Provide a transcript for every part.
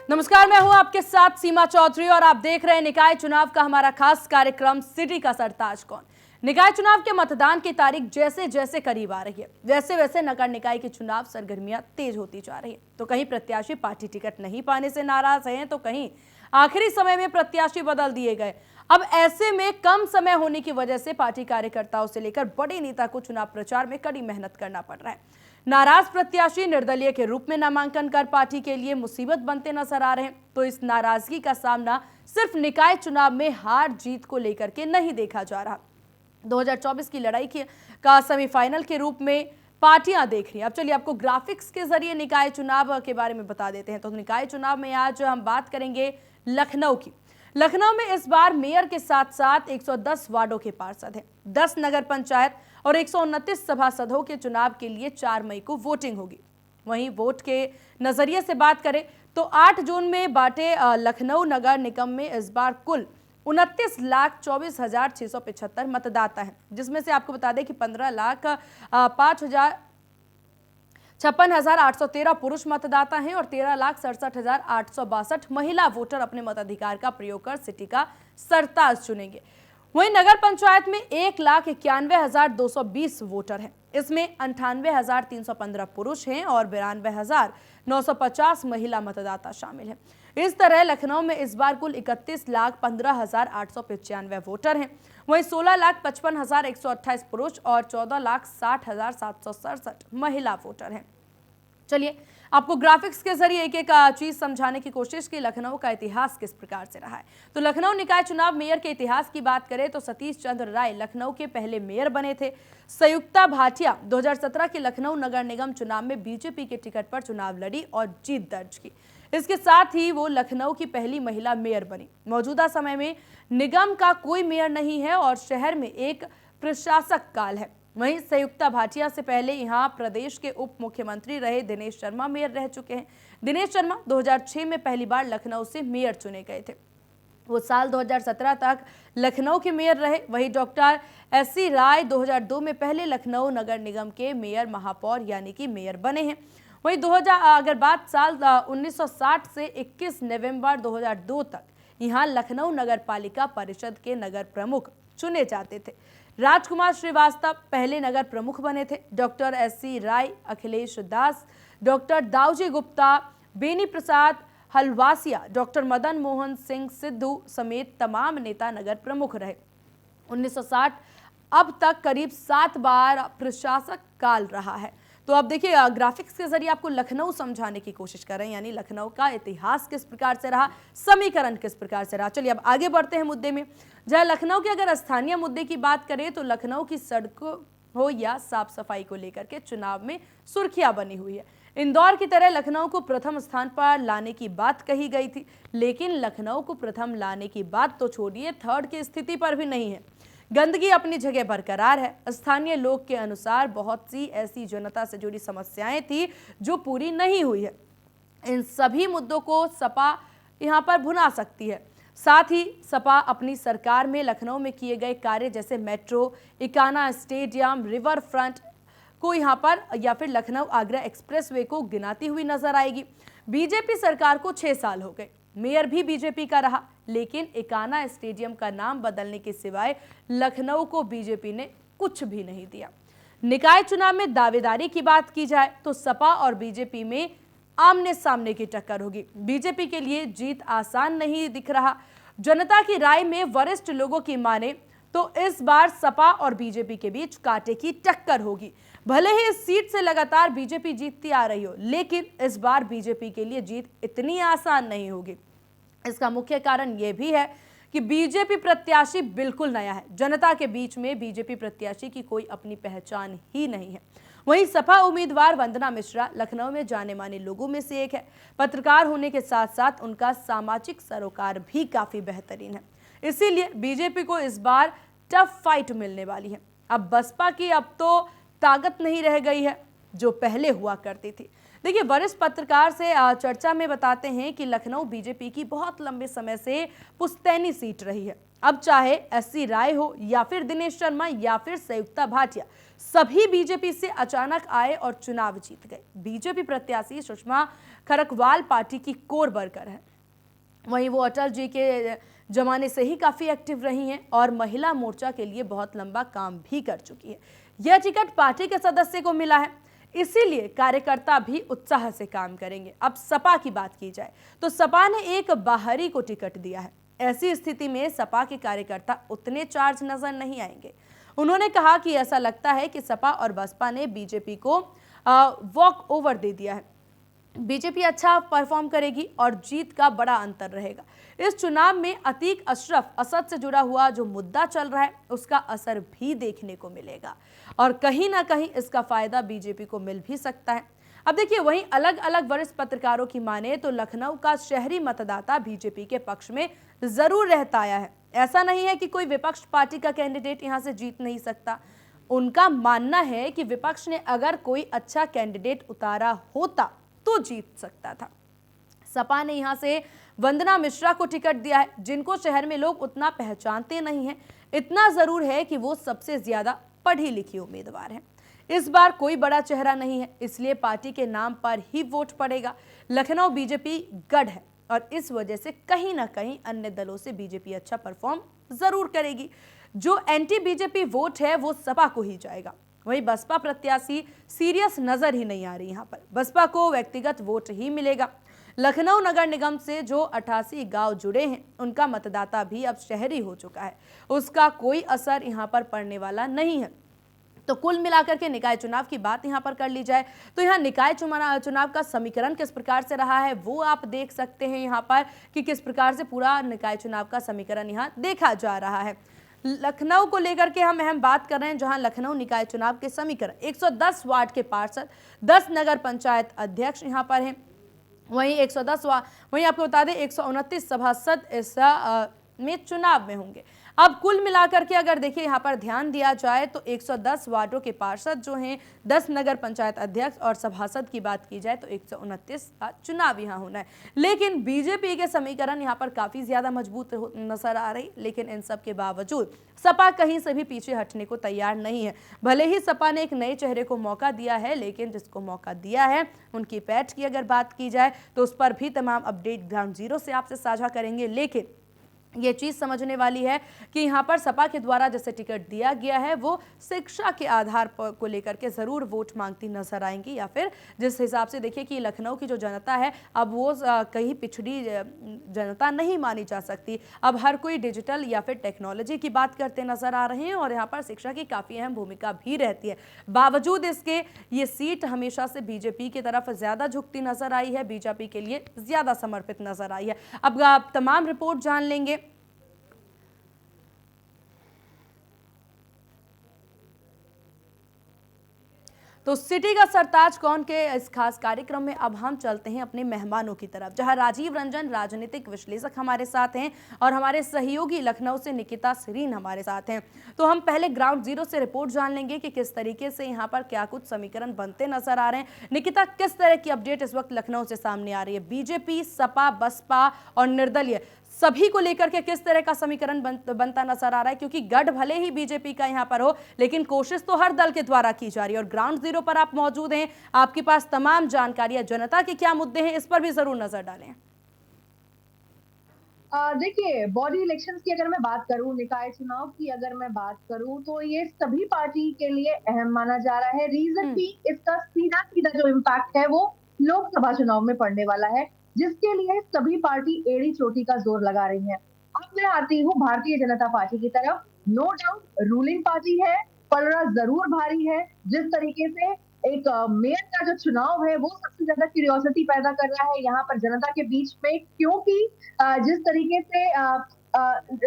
नमस्कार, मैं हूं आपके साथ सीमा चौधरी और आप देख रहे हैं निकाय चुनाव का हमारा खास कार्यक्रम सिटी का सरताज कौन। निकाय चुनाव के मतदान की तारीख जैसे जैसे करीब आ रही है वैसे वैसे नगर निकाय की चुनाव सरगर्मियां तेज होती जा रही है। तो कहीं प्रत्याशी पार्टी टिकट नहीं पाने से नाराज हैं, तो कहीं आखिरी समय में प्रत्याशी बदल दिए गए। अब ऐसे में कम समय होने की वजह से पार्टी कार्यकर्ताओं से लेकर बड़े नेता को चुनाव प्रचार में कड़ी मेहनत करना पड़ रहा है। नाराज प्रत्याशी निर्दलीय के रूप में नामांकन कर पार्टी के लिए मुसीबत बनते नजर आ रहे हैं। तो इस नाराजगी का सामना सिर्फ निकाय चुनाव में हार जीत को लेकर के नहीं देखा जा रहा। 2024 की लड़ाई का सेमीफाइनल के रूप में पार्टियां देख रही हैं। अब चलिए आपको ग्राफिक्स के जरिए निकाय चुनाव के बारे में बता देते हैं। तो निकाय चुनाव में आज हम बात करेंगे लखनऊ की। लखनऊ में इस बार मेयर के साथ साथ 110 वार्डों के पार्षद हैं, 10 नगर पंचायत और 129 सभासदों के चुनाव के लिए 4 मई को वोटिंग होगी। वहीं वोट के नजरिए से बात करें तो 8 जून में बांटे लखनऊ नगर निगम में इस बार कुल 29,24,675 मतदाता हैं, जिसमें से आपको बता दें कि 15,56,813 पुरुष मतदाता हैं और 13,67,862 महिला वोटर अपने मताधिकार का प्रयोग कर सिटी का सरताज चुनेंगे। वहीं नगर पंचायत में 1,91,220 वोटर हैं। इसमें 98,315 पुरुष हैं और 92,950 महिला मतदाता शामिल हैं। इस तरह लखनऊ में इस बार कुल 31,15,895 वोटर हैं। वहीं 16,55,128 पुरुष और 14,60,767 महिला वोटर हैं। चलिए आपको ग्राफिक्स के जरिए एक एक चीज समझाने की कोशिश की लखनऊ का इतिहास किस प्रकार से रहा है। तो लखनऊ निकाय चुनाव मेयर के इतिहास की बात करें तो सतीश चंद्र राय लखनऊ के पहले मेयर बने थे। संयुक्ता भाटिया 2017 के लखनऊ नगर निगम चुनाव में बीजेपी के टिकट पर चुनाव लड़ी और जीत दर्ज की। इसके साथ ही वो लखनऊ की पहली महिला मेयर बनी। मौजूदा समय में निगम का कोई मेयर नहीं है और शहर में एक प्रशासक काल है। वहीं संयुक्ता भाटिया से पहले यहां प्रदेश के उप मुख्यमंत्री रहे दिनेश शर्मा मेयर रह चुके हैं। दिनेश शर्मा 2006 में पहली बार लखनऊ से मेयर चुने गए थे। वो साल 2017 तक लखनऊ के मेयर रहे। वहीं डॉक्टर एससी राय 2002 में पहले लखनऊ नगर निगम के मेयर महापौर यानी कि मेयर बने हैं। वहीं 2000 अगर बात साल 1960 से 21 नवंबर 2002 तक यहाँ लखनऊ नगर पालिका परिषद के नगर प्रमुख चुने जाते थे। राजकुमार श्रीवास्तव पहले नगर प्रमुख बने थे। डॉक्टर एससी राय, अखिलेश दास, डॉक्टर दाऊजी गुप्ता, बेनी प्रसाद हलवासिया, डॉक्टर मदन मोहन सिंह सिद्धू समेत तमाम नेता नगर प्रमुख रहे। 1960 अब तक करीब 7 बार प्रशासक काल रहा है। तो अब देखिए ग्राफिक्स के जरिए आपको लखनऊ समझाने की कोशिश कर रहे हैं, यानी लखनऊ का इतिहास किस प्रकार से रहा, समीकरण किस प्रकार से रहा। चलिए अब आगे बढ़ते हैं मुद्दे में। जहां लखनऊ के अगर स्थानीय मुद्दे की बात करें तो लखनऊ की सड़कों हो या साफ सफाई को लेकर के चुनाव में सुर्खियां बनी हुई है। इंदौर की तरह लखनऊ को प्रथम स्थान पर लाने की बात कही गई थी, लेकिन लखनऊ को प्रथम लाने की बात तो छोड़िए, थर्ड की स्थिति पर भी नहीं है। गंदगी अपनी जगह बरकरार है। स्थानीय लोग के अनुसार बहुत सी ऐसी जनता से जुड़ी समस्याएं थी जो पूरी नहीं हुई है। इन सभी मुद्दों को सपा यहां पर भुना सकती है। साथ ही सपा अपनी सरकार में लखनऊ में किए गए कार्य जैसे metro, Ekana stadium, river front को यहां पर या फिर लखनऊ आगरा एक्सप्रेसवे को गिनाती हुई नजर आएगी। बीजेपी सरकार को 6 साल हो गए, मेयर भी बीजेपी का रहा, लेकिन इकाना स्टेडियम का नाम बदलने के सिवाय लखनऊ को बीजेपी ने कुछ भी नहीं दिया। निकाय चुनाव में दावेदारी की बात की जाए तो सपा और बीजेपी में आमने सामने की टक्कर होगी। बीजेपी के लिए जीत आसान नहीं दिख रहा। जनता की राय में वरिष्ठ लोगों की माने तो इस बार सपा और बीजेपी के बीच कांटे की टक्कर होगी। भले ही इस सीट से लगातार बीजेपी जीतती आ रही हो, लेकिन इस बार बीजेपी के लिए जीत इतनी आसान नहीं होगी। इसका मुख्य कारण यह भी है कि बीजेपी प्रत्याशी बिल्कुल नया है। जनता के बीच में बीजेपी प्रत्याशी की कोई अपनी पहचान ही नहीं है। वहीं सपा उम्मीदवार वंदना मिश्रा लखनऊ में जाने माने लोगों में से एक है। पत्रकार होने के साथ साथ उनका सामाजिक सरोकार भी काफी बेहतरीन है। इसीलिए बीजेपी को इस बार टफ फाइट मिलने वाली है। अब बसपा की अब तो ताकत नहीं रह गई है। जो पहले हुआ करती थी। देखिए, वरिष्ठ पत्रकार से चर्चा में बताते हैं कि लखनऊ बीजेपी की बहुत लंबे समय से पुश्तैनी सीट रही है। अब चाहे एससी राय हो या फिर दिनेश शर्मा या फिर संयुक्ता भाटिया, सभी बीजेपी से अचानक आए और चुनाव जीत गए। बीजेपी प्रत्याशी सुषमा खरकवाल पार्टी की कोर वर्कर है। वहीं वो अटल जी के जमाने से ही काफी एक्टिव रही हैं और महिला मोर्चा के लिए बहुत लंबा काम भी कर चुकी है। यह टिकट पार्टी के सदस्य को मिला है, इसीलिए कार्यकर्ता भी उत्साह से काम करेंगे। अब सपा की बात की जाए तो सपा ने एक बाहरी को टिकट दिया है। ऐसी स्थिति में सपा के कार्यकर्ता उतने चार्ज नजर नहीं आएंगे। उन्होंने कहा कि ऐसा लगता है कि सपा और बसपा ने बीजेपी को वॉक ओवर दे दिया है। बीजेपी अच्छा परफॉर्म करेगी और जीत का बड़ा अंतर रहेगा। इस चुनाव में अतीक अशरफ असद से जुड़ा हुआ जो मुद्दा चल रहा है उसका असर भी देखने को मिलेगा और कहीं ना कहीं इसका फायदा बीजेपी को मिल भी सकता है। अब देखिए, वहीं अलग अलग वरिष्ठ पत्रकारों की माने तो लखनऊ का शहरी मतदाता बीजेपी के पक्ष में जरूर रहता आया है। ऐसा नहीं है कि कोई विपक्ष पार्टी का कैंडिडेट यहां से जीत नहीं सकता। उनका मानना है कि विपक्ष ने अगर कोई अच्छा कैंडिडेट उतारा होता तो जीत सकता था। सपा ने यहां से वंदना मिश्रा को टिकट दिया है, जिनको शहर में लोग उतना पहचानते नहीं हैं। इतना जरूर है कि वो सबसे ज्यादा पढ़ी लिखी उम्मीदवार है। इस बार कोई बड़ा चेहरा नहीं है, इसलिए पार्टी के नाम पर ही वोट पड़ेगा। लखनऊ बीजेपी गढ़ है और इस वजह से कहीं ना कहीं अन्य दलों से बीजेपी अच्छा परफॉर्म जरूर करेगी। जो एंटी बीजेपी वोट है वो सपा को ही जाएगा। वहीं बसपा प्रत्याशी सीरियस नजर ही नहीं आ रही। यहां पर बसपा को व्यक्तिगत वोट ही मिलेगा। लखनऊ नगर निगम से जो 88 गांव जुड़े हैं उनका मतदाता भी अब शहरी हो चुका है, उसका कोई असर यहां पर पड़ने वाला नहीं है। तो कुल मिलाकर के निकाय चुनाव की बात यहां पर कर ली जाए तो यहां निकाय चुनाव का समीकरण किस प्रकार से रहा है वो आप देख सकते हैं यहां पर कि किस प्रकार से पूरा निकाय चुनाव का समीकरण यहां देखा जा रहा है। लखनऊ को लेकर के हम अहम बात कर रहे हैं, जहां लखनऊ निकाय चुनाव के समीकरण 110 वार्ड के पार्षद, 10 नगर पंचायत अध्यक्ष यहां पर हैं। वहीं 110 वहीं आपको बता दें 129 सभासद इस में चुनाव में होंगे। अब कुल मिलाकर के अगर देखिए यहाँ पर ध्यान दिया जाए तो 110 वार्डों के पार्षद जो हैं, 10 नगर पंचायत अध्यक्ष और सभासद की बात की जाए तो 129 का चुनाव यहाँ होना है। लेकिन बीजेपी के समीकरण यहाँ पर काफी ज्यादा मजबूत नजर आ रही, लेकिन इन सब के बावजूद सपा कहीं से भी पीछे हटने को तैयार नहीं है। भले ही सपा ने एक नए चेहरे को मौका दिया है, लेकिन जिसको मौका दिया है उनकी पैठ की अगर बात की जाए तो उस पर भी तमाम अपडेट ग्राउंड जीरो से आपसे साझा करेंगे। लेकिन ये चीज समझने वाली है कि यहाँ पर सपा के द्वारा जैसे टिकट दिया गया है वो शिक्षा के आधार पर को लेकर के जरूर वोट मांगती नजर आएंगी, या फिर जिस हिसाब से देखिए कि लखनऊ की जो जनता है अब वो कहीं पिछड़ी जनता नहीं मानी जा सकती। अब हर कोई डिजिटल या फिर टेक्नोलॉजी की बात करते नजर आ रहे हैं और यहाँ पर शिक्षा की काफी अहम भूमिका भी रहती है। बावजूद इसके ये सीट हमेशा से बीजेपी की तरफ ज्यादा झुकती नजर आई है, बीजेपी के लिए ज्यादा समर्पित नजर आई है। अब आप तमाम रिपोर्ट जान लेंगे। तो सिटी का सरताज कौन के इस खास कार्यक्रम में अब हम चलते हैं अपने मेहमानों की तरफ, जहां राजीव रंजन राजनीतिक विश्लेषक हमारे साथ हैं और हमारे सहयोगी लखनऊ से निकिता सरीन हमारे साथ हैं। तो हम पहले ग्राउंड जीरो से रिपोर्ट जान लेंगे कि किस तरीके से यहां पर क्या कुछ समीकरण बनते नजर आ रहे हैं। निकिता, किस तरह की अपडेट इस वक्त लखनऊ से सामने आ रही है? बीजेपी, सपा, बसपा और निर्दलीय सभी को लेकर के किस तरह का समीकरण बनता नजर आ रहा है? क्योंकि गढ़ भले ही बीजेपी का यहां पर हो, लेकिन कोशिश तो हर दल के द्वारा की जा रही है और ग्राउंड जीरो पर आप मौजूद हैं, आपके पास तमाम जानकारियां, जनता के क्या मुद्दे हैं इस पर भी जरूर नजर डालें। देखिए, बॉडी इलेक्शंस की अगर मैं बात करूं, निकाय चुनाव की अगर मैं बात करूं, तो ये सभी पार्टी के लिए अहम माना जा रहा है। रीजन भी इसका सीधा सीधा जो इम्पैक्ट है वो लोकसभा चुनाव में पड़ने वाला है, जिसके लिए सभी पार्टी एड़ी चोटी का जोर लगा रही है। अब मैं आती हूँ भारतीय जनता पार्टी की तरफ। नो डाउट रूलिंग पार्टी है, पलड़ा जरूर भारी है। जिस तरीके से एक मेयर का जो चुनाव है वो सबसे ज्यादा क्यूरियोसिटी पैदा कर रहा है यहाँ पर जनता के बीच में, क्योंकि जिस तरीके से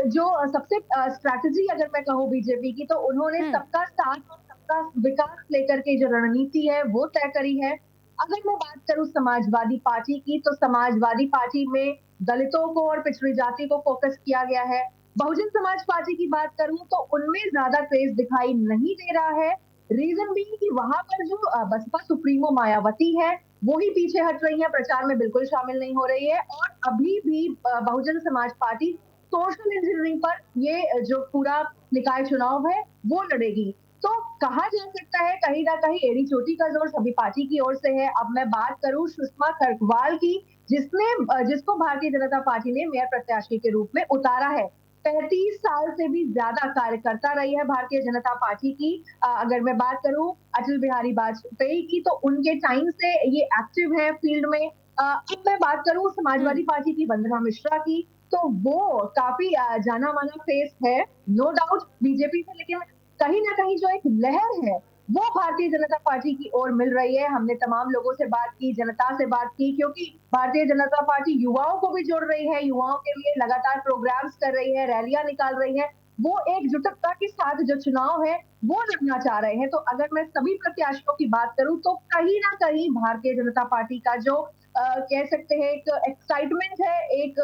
जो सबसे स्ट्रैटेजी अगर मैं कहूँ बीजेपी की, तो उन्होंने सबका साथ और सबका विकास लेकर के जो रणनीति है वो तय करी है। अगर मैं बात करूं समाजवादी पार्टी की, तो समाजवादी पार्टी में दलितों को और पिछड़ी जाति को फोकस किया गया है। बहुजन समाज पार्टी की बात करूं तो उनमें ज्यादा क्रेज दिखाई नहीं दे रहा है। रीजन भी कि वहां पर जो बसपा सुप्रीमो मायावती है वो ही पीछे हट रही है, प्रचार में बिल्कुल शामिल नहीं हो रही है, और अभी भी Bahujan Samaj party social engineering पर ये जो पूरा निकाय चुनाव है वो लड़ेगी। तो कहा जा सकता है कहीं ना कहीं एड़ी चोटी का जोर सभी पार्टी की ओर से है। अब मैं बात करूं सुषमा खरगवाल की, जिसको भारतीय जनता पार्टी ने मेयर प्रत्याशी के रूप में उतारा है। 35 साल से भी ज्यादा कार्य करता रही है भारतीय जनता पार्टी की। अगर मैं बात करूं अटल बिहारी वाजपेयी की, तो उनके टाइम से ये एक्टिव है फील्ड में। अब मैं बात करूं समाजवादी पार्टी की वंदना मिश्रा की, तो वो काफी जाना माना फेस है, नो डाउट बीजेपी से, लेकिन कहीं ना कहीं जो एक लहर है वो भारतीय जनता पार्टी की ओर मिल रही है। हमने तमाम लोगों से बात की, जनता से बात की, क्योंकि भारतीय जनता पार्टी युवाओं को भी जोड़ रही है, युवाओं के लिए लगातार प्रोग्राम्स कर रही है, रैलियां निकाल रही है। वो एकजुटता के साथ जो चुनाव है वो लड़ना चाह रहे हैं। तो अगर मैं सभी प्रत्याशियों की बात करूं तो कहीं ना कहीं भारतीय जनता पार्टी का जो कह सकते हैं एक एक्साइटमेंट है, एक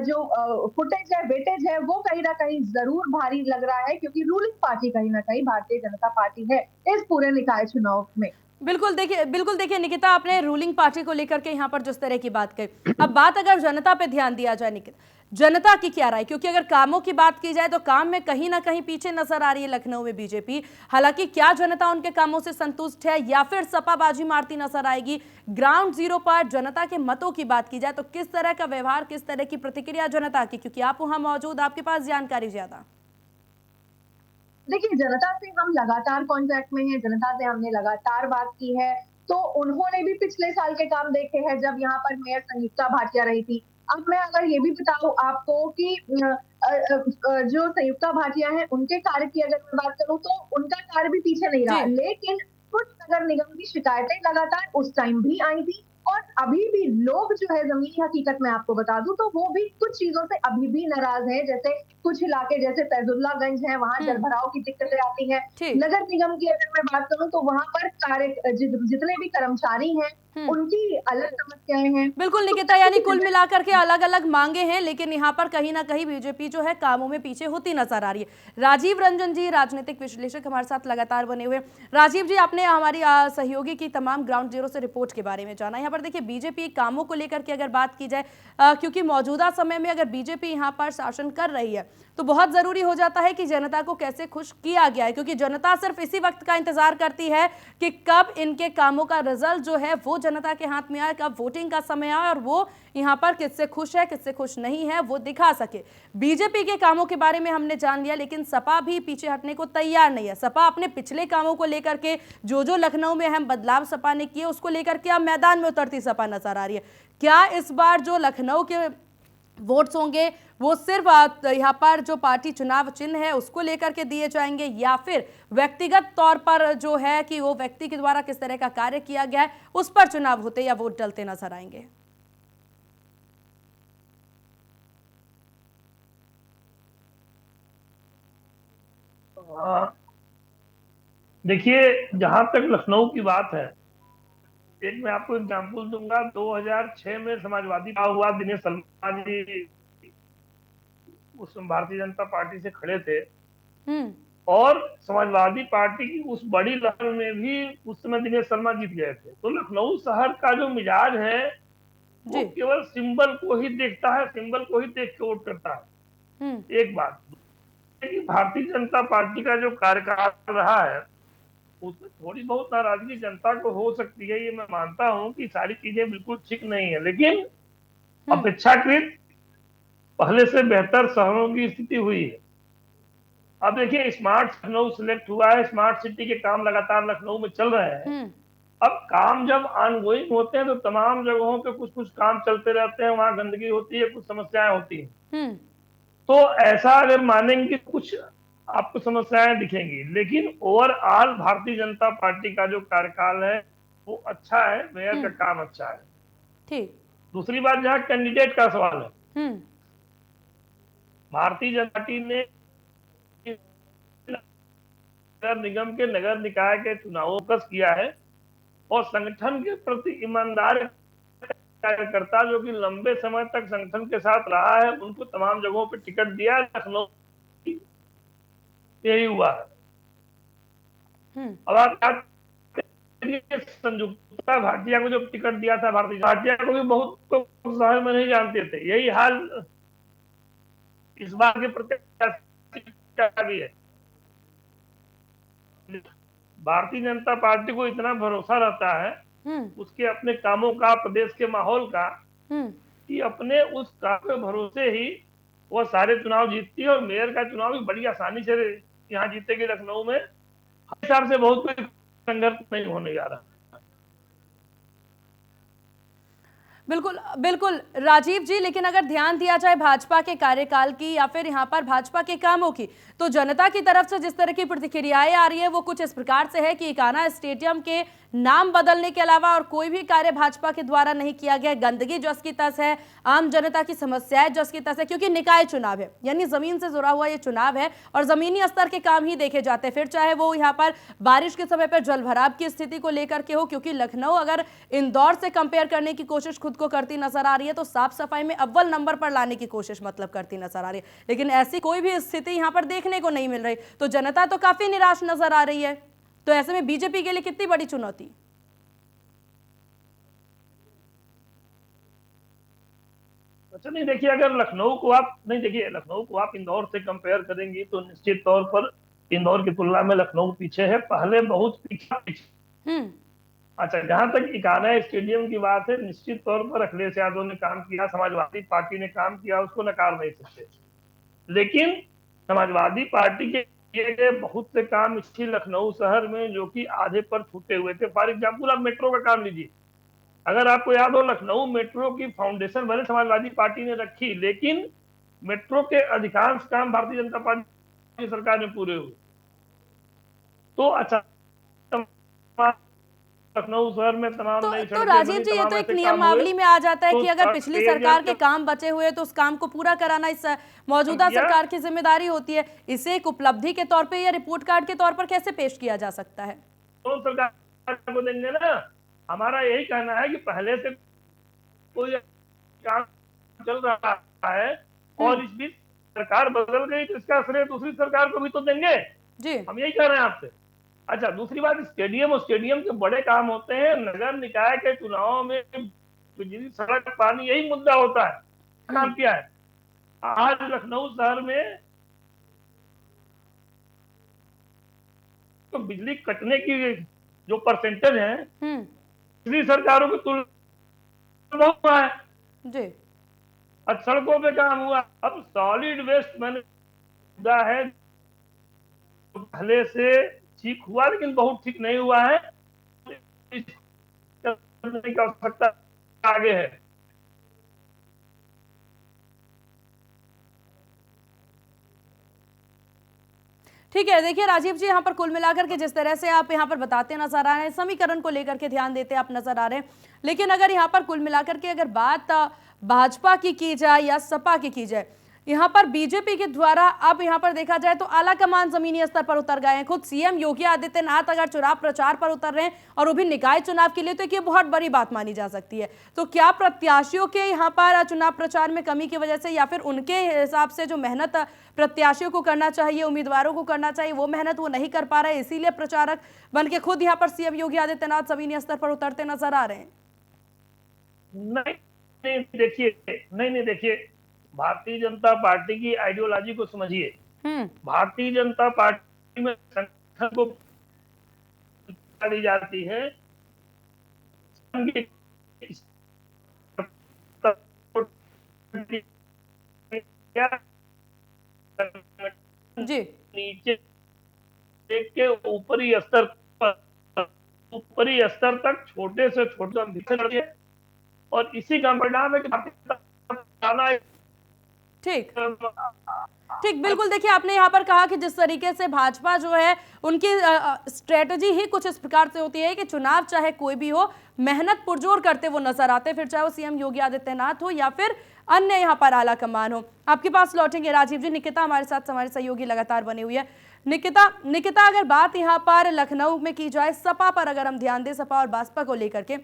जो फुटेज है, वेटेज है, वो कहीं ना कहीं जरूर भारी लग रहा है, क्योंकि रूलिंग पार्टी कहीं ना कहीं भारतीय जनता पार्टी है इस पूरे निकाय चुनाव में। बिल्कुल देखिए निकिता, आपने रूलिंग पार्टी को लेकर के यहाँ पर जिस तरह की बात कही, अब बात अगर जनता पे ध्यान दिया जाए निकिता, जनता की क्या राय? क्योंकि अगर कामों की बात की जाए तो काम में कहीं ना कहीं पीछे नजर आ रही है लखनऊ में बीजेपी। हालांकि क्या जनता उनके कामों से संतुष्ट है या फिर सपाबाजी मारती नजर आएगी? ग्राउंड जीरो पर जनता के मतों की बात की जाए तो किस तरह का व्यवहार, किस तरह की प्रतिक्रिया जनता की, क्योंकि आप वहां मौजूद, आपके पास जानकारी ज्यादा। देखिए, जनता से हम लगातार कांटेक्ट में हैं, जनता से हमने लगातार बात की है, तो उन्होंने भी पिछले साल के काम देखे हैं जब यहाँ पर मेयर संयुक्ता भाटिया रही थी। अब मैं अगर ये भी बताऊँ आपको कि जो संयुक्ता भाटिया हैं, उनके कार्य की अगर मैं बात करूँ तो उनका कार्य भी पीछे नहीं जी। रहा। लेकिन कुछ नगर निगम की शिकायतें लगातार उस टाइम भी आई थी, और अभी भी लोग जो है ज़मीनी हकीकत में आपको बता दूँ तो वो भी कुछ चीज़ों से अभी भी नाराज़ हैं। जैसे कुछ इलाके जैसे फैजुल्लागंज है, वहाँ हम्म। जलभराव की दिक्कतें आती हैं। ठीक। नगर निगम की अगर मैं बात करूँ तो वहाँ पर जितने भी कर्मचारी हैं, हम्म। उनकी अलग समस्याएँ हैं। बिल्कुल तो निकिता, कहीं यानी भी कुल मिलाकर के अलग अलग मांगे हैं, लेकिन यहाँ पर कहीं ना कहीं बीजेपी जो है कामों में पीछे होती नजर आ रही है। राजीव रंजन जी, राजनीतिक विश्लेषक, हमारे साथ लगातार बने हुए। राजीव जी, आपने हमारी सहयोगी की तमाम ग्राउंड जीरो से रिपोर्ट के बारे में जाना। यहाँ पर देखिए बीजेपी कामों को लेकर के अगर बात की जाए, क्योंकि मौजूदा समय में अगर बीजेपी यहाँ पर शासन कर रही है तो बहुत जरूरी हो जाता है कि जनता को कैसे खुश किया गया है, क्योंकि जनता सिर्फ इसी वक्त का इंतजार करती है कि कब इनके कामों का रिजल्ट जो है वो जनता के हाथ में आए, कब वोटिंग का समय आए और वो यहाँ पर किससे खुश है किससे खुश नहीं है वो दिखा सके। बीजेपी के कामों के बारे में हमने जान लिया, लेकिन सपा भी पीछे हटने को तैयार नहीं है। सपा अपने पिछले कामों को लेकर के, जो लखनऊ में अहम बदलाव सपा ने किए उसको लेकर के अब मैदान में उतरती सपा नजर आ रही है। क्या इस बार जो लखनऊ के वोट्स होंगे वो सिर्फ यहाँ पर जो पार्टी चुनाव चिन्ह है उसको लेकर के दिए जाएंगे, या फिर व्यक्तिगत तौर पर जो है कि वो व्यक्ति के द्वारा किस तरह का कार्य किया गया है उस पर चुनाव होते या वोट डलते नजर आएंगे? देखिए, जहां तक लखनऊ की बात है, एक मैं आपको एग्जांपल दूंगा। 2006 में समाजवादी का हुआ, दिनेश शर्मा जी उस भारतीय जनता पार्टी से खड़े थे, हम्म। और समाजवादी पार्टी की उस बड़ी लहर में भी उस समय दिनेश शर्मा जीत गए थे। तो लखनऊ शहर का जो मिजाज है वो जी। केवल सिंबल को ही देखता है, सिंबल को ही देख के वोट करता हम्म। है। एक बात कि भारतीय जनता पार्टी का जो कार्यकाल रहा है उसमें थोड़ी बहुत नाराजगी जनता को हो सकती है, ये मैं मानता हूं कि सारी चीजें बिल्कुल ठीक नहीं है, लेकिन हम्म। अपेक्षाकृत पहले से बेहतर शहरों की स्थिति हुई है। अब देखिए, स्मार्ट लखनऊ सिलेक्ट हुआ है, स्मार्ट सिटी के काम लगातार लखनऊ में चल रहे हैं। हम्म। अब काम जब ऑनगोइंग होते हैं तो तमाम जगहों पे कुछ कुछ काम चलते रहते हैं, वहां गंदगी होती है, कुछ समस्याएं होती हैं। हम्म। तो ऐसा अगर मानेंगे कुछ आपको समस्याएं दिखेंगी, लेकिन ओवरऑल भारतीय जनता पार्टी का जो कार्यकाल है वो अच्छा है, मेयर का हम्म। काम अच्छा है। ठीक। दूसरी बात, जहां कैंडिडेट का सवाल है, हम्म। भारतीय जनता पार्टी ने नगर निगम के, नगर निकाय के चुनावों फोकस किया है, और संगठन के प्रति ईमानदार कार्यकर्ता जो कि लंबे समय तक संगठन के साथ रहा है उनको तमाम जगहों पर टिकट दिया है। लखनऊ यही हुआ है। अब आप याद करिए, संयुक्ता भाटिया को जो टिकट दिया था भारतीय भाटिया को भी बहुत शहर में नहीं जानते थे। यही हाल इस बार के प्रत्याशी का भी है। भारतीय जनता पार्टी को इतना भरोसा रहता है उसके अपने कामों का, प्रदेश के माहौल का, कि अपने उस काम के भरोसे ही वो सारे चुनाव जीतती है। और मेयर का चुनाव भी बड़ी आसानी से यहाँ जीतेगी लखनऊ में। हर हिसाब से बहुत कोई संघर्ष नहीं होने जा रहा। बिल्कुल बिल्कुल राजीव जी, लेकिन अगर ध्यान दिया जाए भाजपा के कार्यकाल की या फिर यहाँ पर भाजपा के कामों की, तो जनता की तरफ से जिस तरह की प्रतिक्रियाएं आ रही है वो कुछ इस प्रकार से है कि इकाना स्टेडियम के नाम बदलने के अलावा और कोई भी कार्य भाजपा के द्वारा नहीं किया गया। गंदगी जस की तस है, आम जनता की समस्याएं जस की तस है, क्योंकि निकाय चुनाव है, यानी जमीन से जुड़ा हुआ ये चुनाव है और जमीनी स्तर के काम ही देखे जाते हैं। फिर चाहे वो यहाँ पर बारिश के समय पर जल भराव की स्थिति को लेकर के हो, क्योंकि लखनऊ अगर इंदौर से कंपेयर करने की कोशिश खुद को करती नजर आ रही है तो साफ सफाई में अव्वल नंबर पर लाने की कोशिश मतलब करती नजर आ रही है, लेकिन ऐसी कोई भी स्थिति यहाँ पर देखने को नहीं मिल रही। तो जनता तो काफी निराश नजर आ रही है। तो ऐसे में बीजेपी के लिए कितनी बड़ी चुनौती? अच्छा नहीं, देखिए अगर लखनऊ को आप इंदौर से कंपेयर करेंगी तो निश्चित तौर पर इंदौर की तुलना में लखनऊ पीछे है, पहले बहुत पीछे। अच्छा, जहां तक इकाना स्टेडियम की बात है, निश्चित तौर पर अखिलेश यादव ने काम किया, समाजवादी पार्टी ने काम किया, उसको नकार नहीं सकते। लेकिन समाजवादी पार्टी के किए गए बहुत से काम इसी लखनऊ शहर में जो कि आधे पर छूटे हुए थे। फॉर एग्जाम्पल आप मेट्रो का काम लीजिए। अगर आपको याद हो, लखनऊ मेट्रो की फाउंडेशन भले समाजवादी पार्टी ने रखी, लेकिन मेट्रो के अधिकांश काम भारतीय जनता पार्टी की सरकार में पूरे हुए। तो अच्छा, लखनऊ शहर में तमाम नई तो राजीव जी, ये तो एक नियमावली में आ जाता है कि अगर पिछली सरकार के काम बचे हुए तो उस काम को पूरा कराना इस मौजूदा सरकार की जिम्मेदारी होती है। इसे एक उपलब्धि के तौर पे या रिपोर्ट कार्ड के तौर पर कैसे पेश किया जा सकता है? तो सरकार को देंगे ना। हमारा यही कहना है कि पहले से कोई काम चल रहा है और इस बीच सरकार बदल गई तो इसका श्रेय दूसरी सरकार को भी तो देंगे जी। हम यही कह रहे हैं आपसे। अच्छा, दूसरी बात, स्टेडियम और स्टेडियम के बड़े काम होते हैं। नगर निकाय के चुनाव में बिजली, सड़क, पानी, यही मुद्दा होता है। काम किया है आज लखनऊ शहर में तो बिजली कटने की जो परसेंटेज है पिछली सरकारों की तुलना बहुत हुआ है जी। अब सड़कों पे काम हुआ। अब सॉलिड वेस्ट मैंने है, पहले से ठीक हुआ लेकिन बहुत ठीक नहीं हुआ है, करने की आवश्यकता आगे है। ठीक है, देखिए राजीव जी, यहाँ पर कुल मिलाकर के जिस तरह से आप यहाँ पर बताते नजर आ रहे हैं, समीकरण को लेकर के ध्यान देते आप नजर आ रहे हैं, लेकिन अगर यहाँ पर कुल मिलाकर के अगर बात भाजपा की जाए या सपा की जाए, यहाँ पर बीजेपी के द्वारा अब यहाँ पर देखा जाए तो आला कमान जमीनी स्तर पर उतर गए हैं। खुद सीएम योगी आदित्यनाथ अगर चुनाव प्रचार पर उतर रहे हैं और वो भी निकाय चुनाव के लिए, तो ये बहुत बड़ी बात मानी जा सकती है। तो क्या प्रत्याशियों के यहाँ पर चुनाव प्रचार में कमी की वजह से या फिर उनके हिसाब से जो मेहनत प्रत्याशियों को करना चाहिए, उम्मीदवारों को करना चाहिए, वो मेहनत वो नहीं कर पा रहे, इसीलिए प्रचारक बन के खुद यहाँ पर सीएम योगी आदित्यनाथ जमीनी स्तर पर उतरते नजर आ रहे हैं? नहीं देखिए, भारतीय जनता पार्टी की आइडियोलॉजी को समझिए। भारतीय जनता पार्टी में संगठन को दी जाती है, जी, नीचे के ऊपरी स्तर तक छोटे से छोटे, और इसी का परिणाम है कि ठीक, बिल्कुल। देखिए, आपने यहाँ पर कहा कि जिस तरीके से भाजपा जो है उनकी स्ट्रेटजी ही कुछ इस प्रकार से होती है कि चुनाव चाहे कोई भी हो, मेहनत पुरजोर करते वो नजर आते, फिर चाहे वो सीएम योगी आदित्यनाथ हो या फिर अन्य यहाँ पर आला कमान हो। आपके पास लौटेंगे राजीव जी। निकिता हमारे साथ हमारे सहयोगी लगातार बनी हुई है। निकिता, अगर बात यहाँ पर लखनऊ में की जाए, सपा पर अगर हम ध्यान दें, सपा और बसपा को लेकर के,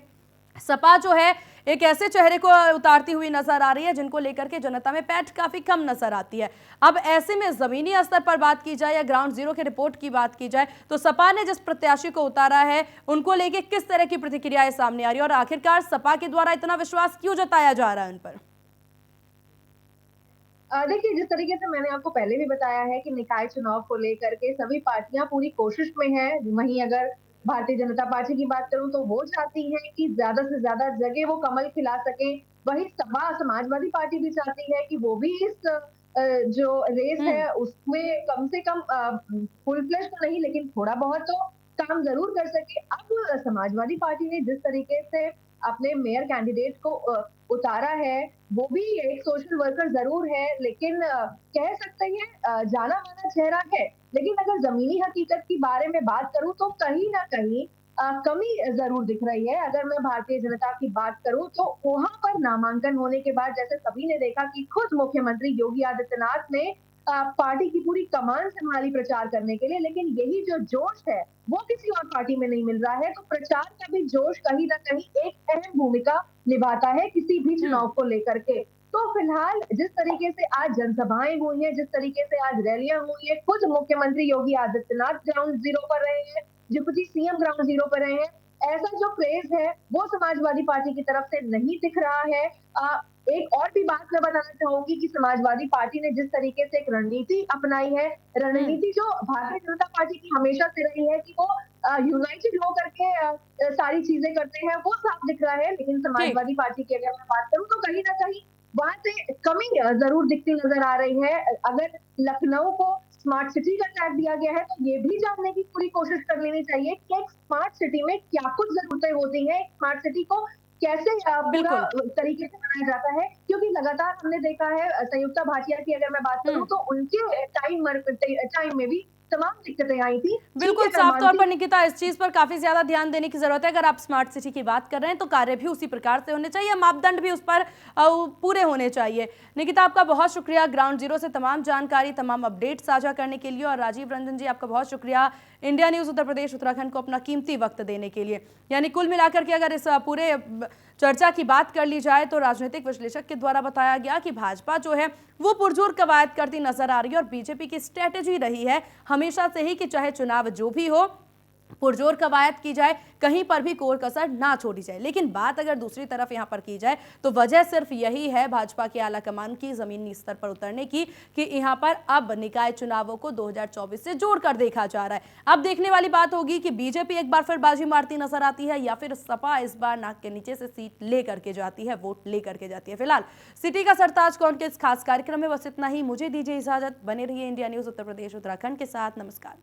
सपा जो है एक ऐसे चेहरे को उतारती हुई नजर आ रही है जिनको लेकर के जनता में पैठ काफी कम नजर आती है। अब ऐसे में जमीनी स्तर पर बात की जाए या ग्राउंड जीरो के रिपोर्ट की बात की जाए तो सपा ने जिस प्रत्याशी को उतारा है उनको लेके किस तरह की प्रतिक्रियाएं सामने आ रही है और आखिरकार सपा के द्वारा इतना विश्वास क्यों जताया जा रहा है उन पर? देखिए, जिस तरीके से मैंने आपको पहले भी बताया है कि निकाय चुनाव को लेकर के सभी पार्टियां पूरी कोशिश में हैं। वहीं अगर भारतीय जनता पार्टी की बात करूं तो वो चाहती है कि ज्यादा से ज्यादा जगह वो कमल खिला सके। वहीं सपा समाजवादी पार्टी भी चाहती है कि वो भी इस जो रेस है उसमें कम से कम फुल फ्लेश तो नहीं लेकिन थोड़ा बहुत तो काम जरूर कर सके। अब समाजवादी पार्टी ने जिस तरीके से अपने मेयर कैंडिडेट को उतारा है, वो भी एक सोशल वर्कर जरूर है, लेकिन कह सकते हैं जाना माना चेहरा है। लेकिन अगर जमीनी हकीकत के बारे में बात करूं तो कहीं ना कहीं कमी जरूर दिख रही है। अगर मैं भारतीय जनता की बात करूं तो वहां पर नामांकन होने के बाद जैसे सभी ने देखा कि खुद मुख्यमंत्री योगी आदित्यनाथ ने पार्टी की पूरी कमान संभाली प्रचार करने के लिए, लेकिन यही जो जोश है वो किसी और पार्टी में नहीं मिल रहा है। तो प्रचार का भी जोश कहीं ना कहीं एक अहम भूमिका निभाता है किसी भी चुनाव को लेकर के। तो फिलहाल जिस तरीके से आज जनसभाएं हुई हैं, जिस तरीके से आज रैलियां हुई है, खुद मुख्यमंत्री योगी आदित्यनाथ ग्राउंड जीरो पर रहे हैं, डिप्टी सीएम ग्राउंड जीरो पर रहे हैं। ऐसा जो क्रेज है वो समाजवादी पार्टी की तरफ से नहीं दिख रहा है। एक और भी बात मैं बताना चाहूंगी कि समाजवादी पार्टी ने जिस तरीके से एक रणनीति अपनाई है, रणनीति जो भारतीय जनता पार्टी की हमेशा से रही है कि वो यूनाइटेड होकर के सारी चीजें करते हैं, वो साफ दिख रहा है। लेकिन ठीक। समाजवादी पार्टी की अगर मैं बात करूं तो कहीं ना कहीं वहां से कमी जरूर दिखती नजर आ रही है। अगर लखनऊ को स्मार्ट सिटी का टैग दिया गया है तो ये भी जानने की पूरी कोशिश कर लेनी चाहिए कि एक स्मार्ट सिटी में क्या कुछ जरूरतें होती हैं, एक स्मार्ट सिटी को कैसे पूरा बिल्कुल। तरीके से बनाया जाता है। क्योंकि लगातार हमने देखा है संयुक्ता भाटिया की अगर मैं बात करूं तो उनके टाइम में भी तमाम दिक्कतें आई थी। ठीक बिल्कुल है, मैं साफ तौर मानती पर निकिता इस चीज पर काफी ज्यादा ध्यान देने की जरूरत है। अगर आप स्मार्ट सिटी की बात कर रहे हैं तो कार्य भी उसी प्रकार से होने चाहिए, मापदंड भी उस पर पूरे होने चाहिए। निकिता आपका बहुत शुक्रिया ग्राउंड जीरो से तमाम जानकारी तमाम अपडेट साझा करने के लिए, और राजीव रंजन जी आपका बहुत शुक्रिया इंडिया न्यूज उत्तर प्रदेश उत्तराखंड को अपना कीमती वक्त देने के लिए। यानी कुल मिलाकर के अगर इस पूरे चर्चा की बात कर ली जाए तो राजनीतिक विश्लेषक के द्वारा बताया गया कि भाजपा जो है वो पुरजोर कवायद करती नजर आ रही है और बीजेपी की स्ट्रेटेजी रही है हमेशा से ही कि चाहे चुनाव जो भी हो पुरजोर कवायद की जाए, कहीं पर भी कोर कसर ना छोड़ी जाए। लेकिन बात अगर दूसरी तरफ यहां पर की जाए तो वजह सिर्फ यही है भाजपा के आला कमान की जमीनी स्तर पर उतरने की कि यहां पर अब निकाय चुनावों को 2024 से जोड़कर देखा जा रहा है। अब देखने वाली बात होगी कि बीजेपी एक बार फिर बाजी मारती नजर आती है या फिर सपा इस बार नाक के नीचे से सीट लेकर के जाती है, वोट लेकर के जाती है। फिलहाल सिटी का सरताज कौन के इस खास कार्यक्रम में बस इतना ही। मुझे दीजिए इजाजत, बने रहिए इंडिया न्यूज उत्तर प्रदेश उत्तराखंड के साथ। नमस्कार।